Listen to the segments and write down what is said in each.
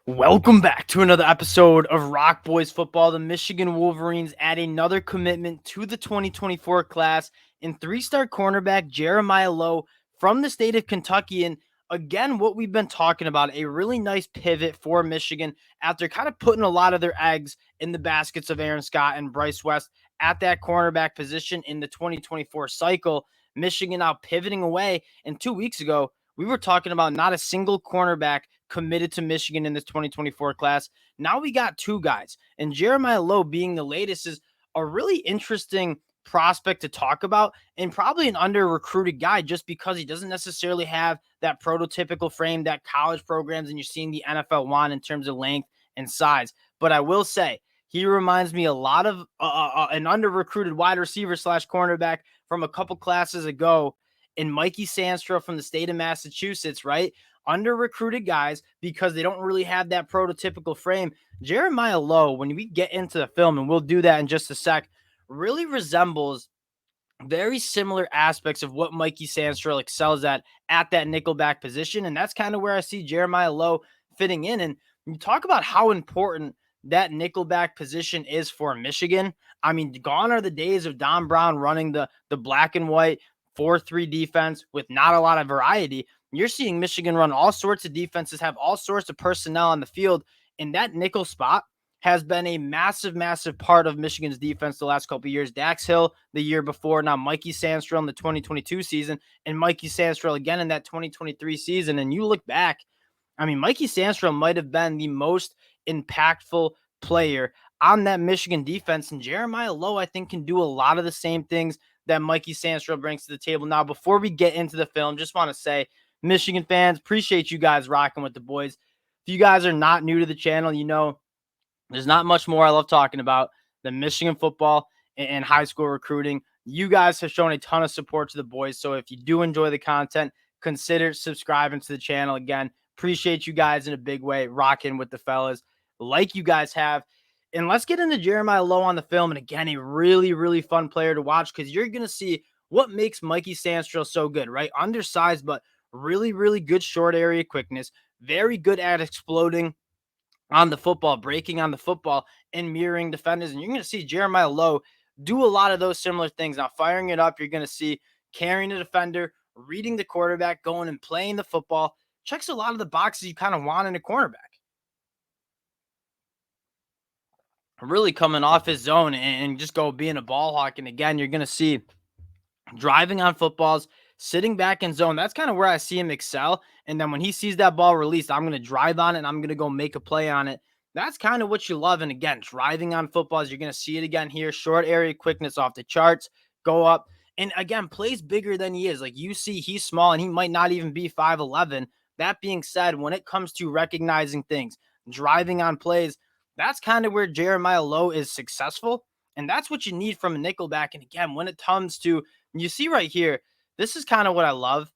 Welcome back to another episode of Rock Boys Football. The Michigan Wolverines add another commitment to the 2024 class in three-star cornerback Jeremiah Lowe from the state of Kentucky. And again, what we've been talking about, a really nice pivot for Michigan after kind of putting a lot of their eggs in the baskets of Aaron Scott and Bryce West at that cornerback position in the 2024 cycle. Michigan now pivoting away. And 2 weeks ago, we were talking about not a single cornerback committed to Michigan in this 2024 class. Now we got two guys, and Jeremiah Lowe being the latest is a really interesting prospect to talk about and probably an under-recruited guy just because he doesn't necessarily have that prototypical frame that college programs and you're seeing the NFL want in terms of length and size. But I will say, he reminds me a lot of an under-recruited wide receiver slash cornerback from a couple classes ago in Mikey Sandstrom from the state of Massachusetts, right? Under-recruited guys because they don't really have that prototypical frame. Jeremiah Lowe, when we get into the film, and we'll do that in just a sec, really resembles very similar aspects of what Mikey Sandstrom excels at that nickelback position. And that's kind of where I see Jeremiah Lowe fitting in. And you talk about how important that nickelback position is for Michigan. I mean, gone are the days of Don Brown running the black and white 4-3 defense with not a lot of variety. You're seeing Michigan run all sorts of defenses, have all sorts of personnel on the field, and that nickel spot has been a massive, massive part of Michigan's defense the last couple of years. Dax Hill the year before, now Mikey Sandstrom in the 2022 season, and Mikey Sandstrom again in that 2023 season. And you look back, I mean, Mikey Sandstrom might have been the most impactful player on that Michigan defense, and Jeremiah Lowe, I think, can do a lot of the same things that Mikey Sandstrom brings to the table. Now, before we get into the film, just want to say, Michigan fans, appreciate you guys rocking with the boys. If you guys are not new to the channel, you know there's not much more I love talking about than Michigan football and high school recruiting. You guys have shown a ton of support to the boys, so if you do enjoy the content, consider subscribing to the channel. Again, appreciate you guys in a big way, rocking with the fellas like you guys have. And let's get into Jeremiah Lowe on the film. And again, a really, really fun player to watch because you're going to see what makes Mikey Sandstrom so good, right? Undersized, but really, really good short area quickness. Very good at exploding on the football, breaking on the football, and mirroring defenders. And you're going to see Jeremiah Lowe do a lot of those similar things. Now, firing it up, you're going to see carrying a defender, reading the quarterback, going and playing the football. Checks a lot of the boxes you kind of want in a cornerback. Really coming off his zone and just go being a ball hawk. And again, you're going to see driving on footballs, sitting back in zone. That's kind of where I see him excel. And then when he sees that ball released, I'm going to drive on it and I'm going to go make a play on it. That's kind of what you love. And again, driving on footballs, you're going to see it again here. Short area quickness off the charts, go up. And again, plays bigger than he is. Like you see, he's small and he might not even be 5'11". That being said, when it comes to recognizing things, driving on plays, that's kind of where Jeremiah Lowe is successful. And that's what you need from a nickelback. And again, when it comes to, you see right here, this is kind of what I love.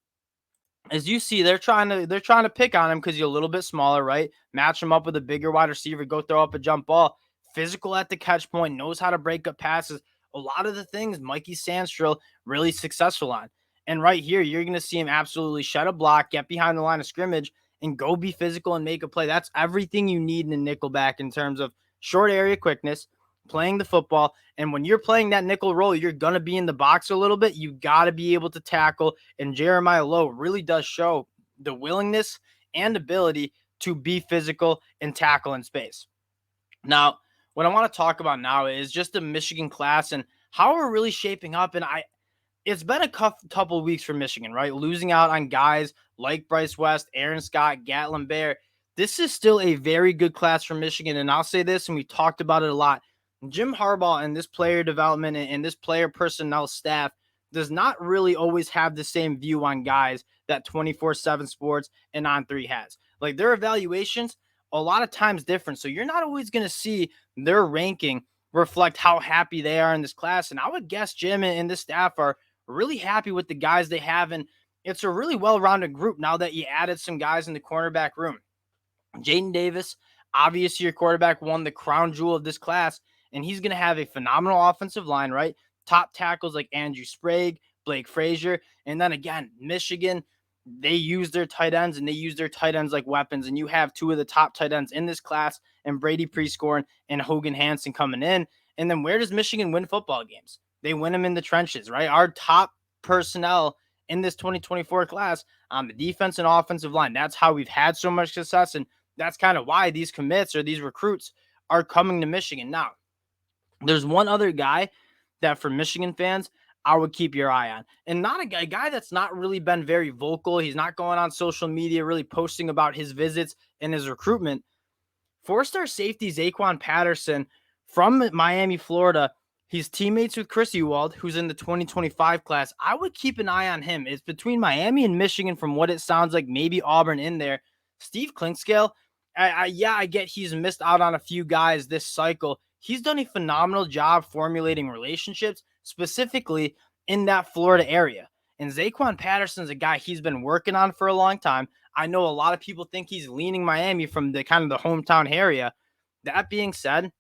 As you see, they're trying to pick on him because you're a little bit smaller, right? Match him up with a bigger wide receiver, go throw up a jump ball. Physical at the catch point, knows how to break up passes. A lot of the things Mikey Sandstrom really successful on. And right here, you're going to see him absolutely shed a block, get behind the line of scrimmage, and go be physical and make a play. That's everything you need in a nickelback in terms of short area quickness, playing the football. And when you're playing that nickel role, you're going to be in the box a little bit. You got to be able to tackle. And Jeremiah Lowe really does show the willingness and ability to be physical and tackle in space. Now, what I want to talk about now is just the Michigan class and how we're really shaping up. And it's been a couple of weeks for Michigan, right? Losing out on guys like Bryce West, Aaron Scott, Gatlin Bear. This is still a very good class for Michigan. And I'll say this, and we talked about it a lot. Jim Harbaugh and this player development and this player personnel staff does not really always have the same view on guys that 24/7 Sports and On3 has. Like their evaluations, a lot of times different. So you're not always going to see their ranking reflect how happy they are in this class. And I would guess Jim and the staff are really happy with the guys they have. And it's a really well-rounded group now that you added some guys in the cornerback room. Jaden Davis, obviously your quarterback, won the crown jewel of this class. And he's going to have a phenomenal offensive line, right? Top tackles like Andrew Sprague, Blake Frazier. And then again, Michigan, they use their tight ends, and they use their tight ends like weapons. And you have two of the top tight ends in this class, and Brady Prescorn and Hogan Hansen coming in. And then where does Michigan win football games? They win them in the trenches, right? Our top personnel in this 2024 class on the defense and offensive line. That's how we've had so much success. And that's kind of why these commits or these recruits are coming to Michigan. Now, there's one other guy that for Michigan fans, I would keep your eye on. And not a guy that's not really been very vocal. He's not going on social media, really posting about his visits and his recruitment. Four-star safety Zaquan Patterson from Miami, Florida. He's teammates with Chris Ewald, who's in the 2025 class. I would keep an eye on him. It's between Miami and Michigan from what it sounds like, maybe Auburn in there. Steve Klinkscale, I get he's missed out on a few guys this cycle. He's done a phenomenal job formulating relationships, specifically in that Florida area. And Zaquan Patterson's a guy he's been working on for a long time. I know a lot of people think he's leaning Miami from the kind of the hometown area. That being said,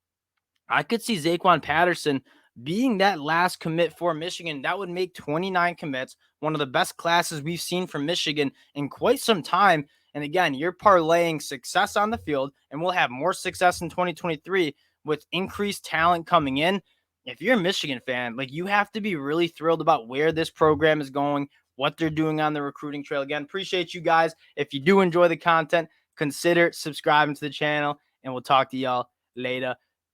I could see Zaquan Patterson being that last commit for Michigan. That would make 29 commits, one of the best classes we've seen from Michigan in quite some time. And again, you're parlaying success on the field, and we'll have more success in 2023 with increased talent coming in. If you're a Michigan fan, like, you have to be really thrilled about where this program is going, what they're doing on the recruiting trail. Again, appreciate you guys. If you do enjoy the content, consider subscribing to the channel, and we'll talk to y'all later.